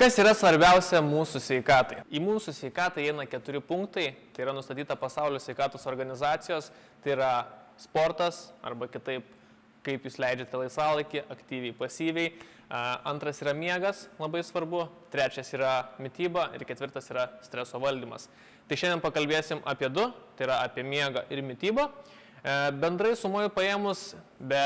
Kas yra svarbiausia mūsų sveikatai? Į mūsų sveikatą įeina 4 punktai, tai yra nustatyta Pasaulio sveikatos organizacijos, tai yra sportas arba kitaip, kaip jūs leidžiate laisvalaikį, aktyviai, pasyviai. Antras yra miegas, labai svarbu, trečias yra mityba ir ketvirtas yra streso valdymas. Tai šiandien pakalbėsim apie 2, tai yra apie miegą ir mitybą. Bendrai sumoju paėmus, be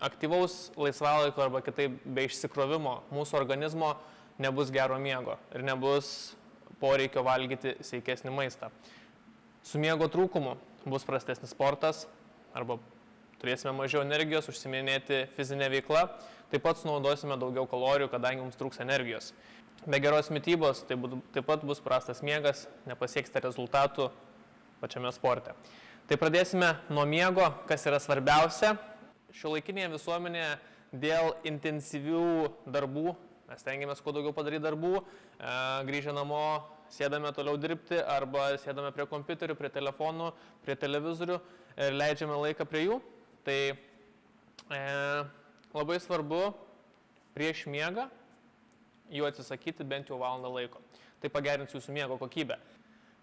aktyvaus laisvalaikio arba kitaip be išsikrovimo mūsų organizmo nebus gero miego ir nebus poreikio valgyti sveikesnį maistą. Su miego trūkumu bus prastesnis sportas arba turėsime mažiau energijos, užsiiminėti fizinę veiklą, taip pat sunaudosime daugiau kalorijų, kadangi mums trūks energijos. Be geros mitybos taip pat bus prastas miegas, nepasieksite rezultatų pačiame sporte. Tai pradėsime nuo miego, kas yra svarbiausia. Šiuolaikinėje visuomenėje dėl intensyvių darbų, mes stengiamės kuo daugiau padaryti darbų, grįžę namo, sėdame toliau dirbti arba sėdame prie kompiuterių, prie telefonų, prie televizorių ir leidžiame laiką prie jų. Tai labai svarbu prieš miegą jų atsisakyti bent jau valandą laiko. Tai pagerins jūsų miego kokybę.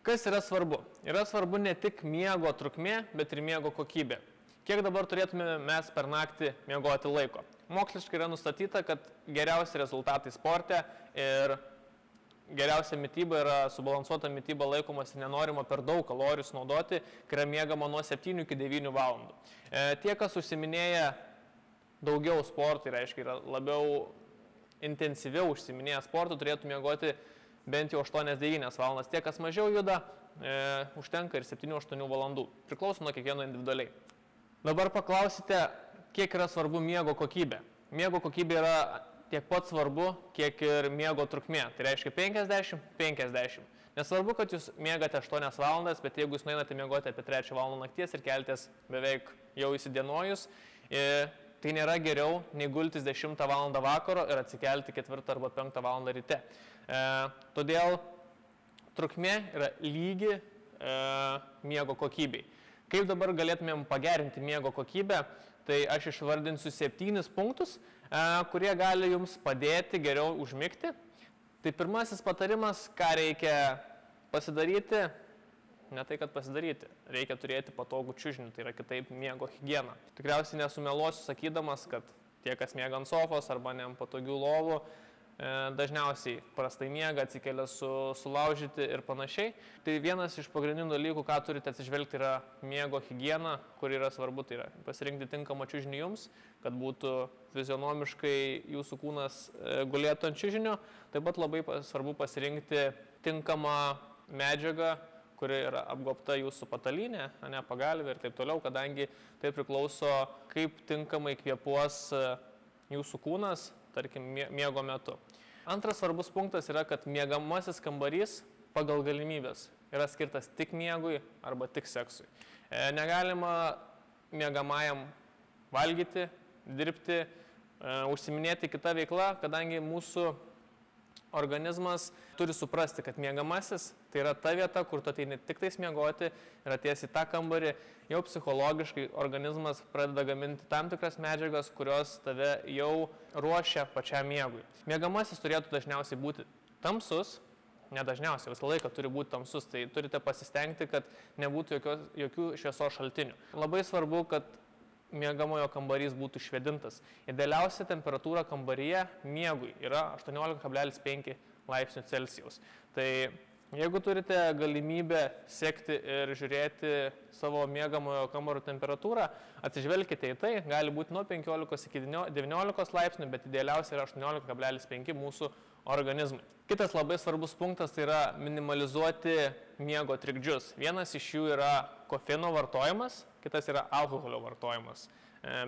Kas yra svarbu? Yra svarbu ne tik miego trukmė, bet ir miego kokybė. Kiek dabar turėtume mes per naktį miegoti laiko? Moksliškai yra nustatyta, kad geriausi rezultatai sporte ir geriausia mityba yra subalansuota mityba laikomasi nenorima per daug kalorijų sunaudoti, kai yra miegama nuo 7 iki 9 valandų. Tie, kas užsiminėja daugiau sportų, tai reiškia yra labiau intensyviau užsiminėja sportų, turėtų miegoti bent jau 8-9 valandas. Tie, kas mažiau juda, užtenka ir 7-8 valandų. Priklauso nuo kiekvieno individualiai. Dabar paklausite, kiek yra svarbu miego kokybė. Miego kokybė yra tiek pat svarbu, kiek ir miego trukmė. Tai reiškia 50-50. Nesvarbu, kad jūs miegate 8 valandas, bet jeigu jūs nueinate miegoti apie 3 valandą nakties ir keltės beveik jau įsidienojus, tai nėra geriau nei gultis 10 valandą vakaro ir atsikelti 4 arba 5 valandą ryte. Todėl trukmė yra lygi miego kokybei. Kaip dabar galėtumėm pagerinti miego kokybę, tai aš išvardinsiu 7 punktus, kurie gali jums padėti geriau užmigti. Tai pirmasis patarimas, ką reikia pasidaryti, ne tai, kad pasidaryti, reikia turėti patogų čiužinį, tai yra kitaip miego higiena. Tikriausiai nesumeluosiu sakydamas, kad tie, kas miega ant sofos arba ne ant patogių lovų, dažniausiai prastai miega, atsikelia sulaužyti ir panašiai. Tai vienas iš pagrindinių dalykų, ką turite atsižvelgti, yra miego higiena, kur yra svarbu, tai yra pasirinkti tinkamą čiužinį jums, kad būtų fizionomiškai jūsų kūnas gulėtų ant čiužinio. Taip pat labai svarbu pasirinkti tinkamą medžiagą, kuri yra apgobta jūsų patalynė, ne pagalvė ir taip toliau, kadangi tai priklauso, kaip tinkamai kvėpuos jūsų kūnas, tarkim, miego metu. Antras svarbus punktas yra, kad miegamasis kambarys pagal galimybės yra skirtas tik miegui arba tik seksui. Negalima miegamajam valgyti, dirbti, užsiminėti kitą veiklą, kadangi mūsų organizmas turi suprasti, kad miegamasis tai yra ta vieta, kur tu ateini tik tais miegoti ir atėjęs į tą kambarį, jau psichologiškai organizmas pradeda gaminti tam tikras medžiagas, kurios tave jau ruošia pačiam miegui. Miegamasis turėtų dažniausiai būti tamsus, ne dažniausiai, visą laiką turi būti tamsus, tai turite pasistengti, kad nebūtų jokių šviesos šaltinių. Labai svarbu, kad miegamojo kambarys būtų išvėdintas. Idealiausia temperatūra kambaryje miegui yra 18,5 laipsnių Celsijaus. Tai jeigu turite galimybę sekti ir žiūrėti savo miegamojo kambario temperatūrą, atsižvelkite į tai, gali būti nuo 15 iki 19 laipsnių, bet idealiausia yra 18,5 mūsų organizmui. Kitas labai svarbus punktas tai yra minimalizuoti miego trikdžius. Vienas iš jų yra kofeino vartojimas, kitas yra alkoholio vartojimas,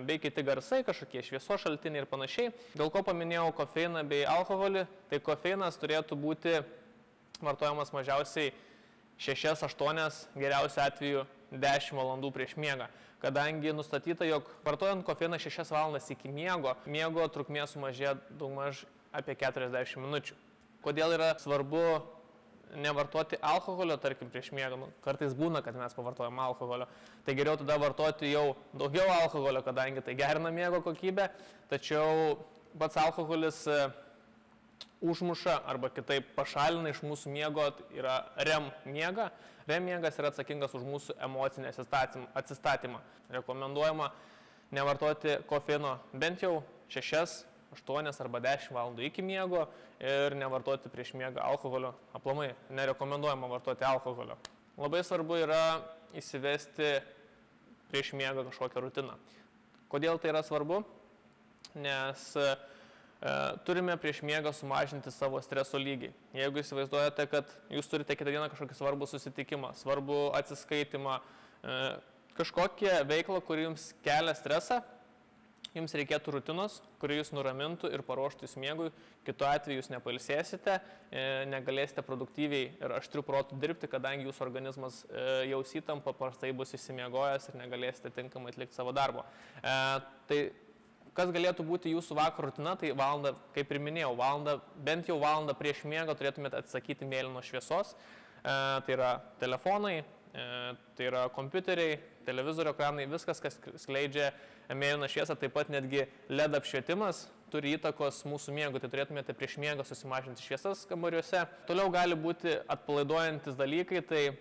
bei kiti garsai, kažkokie šviesos šaltiniai ir panašiai. Dėl ko paminėjau kofeiną bei alkoholį, tai kofeinas turėtų būti vartojamas mažiausiai 6-8, geriausiu atveju 10 valandų prieš miegą. Kadangi nustatyta, jog vartojant kofeiną 6 valandas iki miego trukmė sumažėja daugmaž apie 40 minučių. Kodėl yra svarbu nevartoti alkoholio, tarkim, prieš miegą? Kartais būna, kad mes pavartojam alkoholio. Tai geriau tada vartoti jau daugiau alkoholio, kadangi tai gerina miego kokybę. Tačiau pats alkoholis užmuša arba kitaip pašalina iš mūsų miego, yra REM miega. REM miegas yra atsakingas už mūsų emocinį atsistatymą. Rekomenduojama nevartoti kofeino bent jau 6, 8 arba 10 valandų iki miego ir nevartoti prieš miegą alkoholio. Aplamai nerekomenduojama vartoti alkoholio. Labai svarbu yra įsivesti prieš miegą kažkokią rutiną. Kodėl tai yra svarbu? Nes turime prieš miegą sumažinti savo streso lygį. Jeigu įsivaizduojate, kad jūs turite kitą dieną kažkokį svarbų susitikimą, svarbų atsiskaitimą, kažkokią veiklą, kuri jums kelia stresą, jums reikėtų rutinos, kuri jūs nuramintų ir paruoštų jūs miegui. Kitu atveju jūs nepailsėsite, negalėsite produktyviai ir aštrių protų dirbti, kadangi jūsų organizmas jaus įtampą, paprastai bus išsimiegojęs ir negalėsite tinkamai atlikti savo darbo. Tai kas galėtų būti jūsų vakaro rutina, tai valandą, kaip ir minėjau, bent jau valandą prieš miegą turėtumėte atsakyti mėlynos šviesos. Tai yra telefonai, tai yra kompiuteriai, televizorių ekranai, viskas, kas skleidžia mėlyną šviesą, taip pat netgi LED apšvietimas turi įtakos mūsų miegui, tai turėtumėte prieš miegą susimažinti šviesas kambariuose. Toliau gali būti atpalaiduojantis dalykai, tai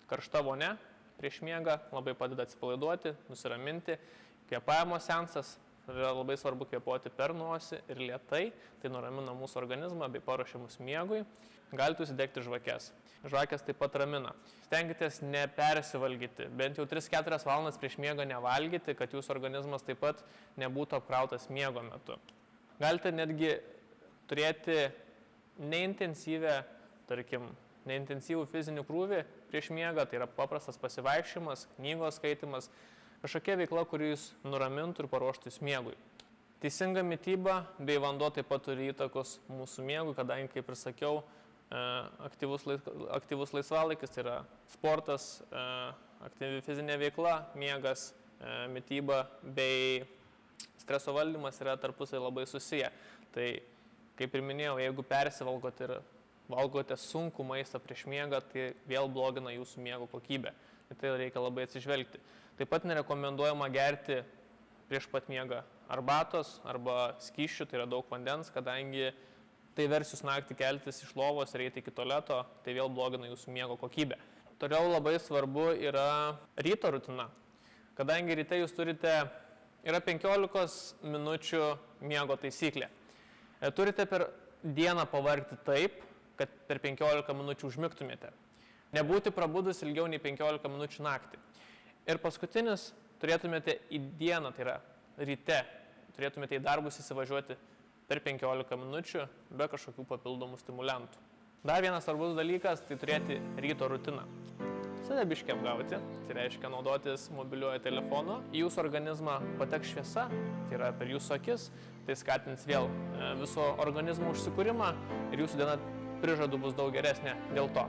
karšta vonia prieš miegą labai padeda atsipalaiduoti, nusiraminti, kvėpavimo seansas. Yra labai svarbu kvėpuoti per nosį ir lėtai, tai nuramina mūsų organizmą bei paruošia mus miegui. Galite užsidegti žvakes. Žvakės taip pat ramina. Stenkitės nepersivalgyti, bent jau 3-4 valandas prieš miegą nevalgyti, kad jūsų organizmas taip pat nebūtų apkrautas miego metu. Galite netgi turėti neintensyvų fizinį krūvį prieš miegą, tai yra paprastas pasivaikščiojimas, knygos skaitimas, kažkokia veikla, kuri jūs nuramintų ir paruoštų jūs miegui. Teisinga mityba bei vanduo taip pat turi įtakos mūsų miegui, kadangi, kaip ir sakiau, aktyvus laisvalaikis, tai yra sportas, aktyvi fizinė veikla, miegas, mityba bei streso valdymas yra tarpusai labai susiję. Tai, kaip ir minėjau, jeigu persivalgote ir valgote sunkų maistą prieš miegą, tai vėl blogina jūsų miego kokybę. Tai reikia labai atsižvelgti. Taip pat nerekomenduojama gerti prieš pat miegą arbatos arba skysčių, tai yra daug vandens, kadangi tai vers jūs naktį keltis iš lovos ir eiti iki tualeto, tai vėl blogina jūsų miego kokybę. Toliau labai svarbu yra ryto rutina, kadangi ryte jūs yra 15 minučių miego taisyklė. Turite per dieną pavargti taip, kad per 15 minučių užmigtumėte. Nebūti prabudus ilgiau nei 15 minučių naktį. Ir paskutinis, turėtumėte į dieną, tai yra ryte, turėtumėte į darbus įsivažiuoti per 15 minučių be kažkokių papildomų stimulantų. Dar vienas svarbus dalykas, tai turėti ryto rutiną. Save biškį apgauti, tai reiškia naudotis mobiliuoju telefonu. Į jūsų organizmą pateks šviesa, tai yra per jūsų akis, tai skatins vėl viso organizmo užsikūrimą ir jūsų diena prižadu bus daug geresnė dėl to.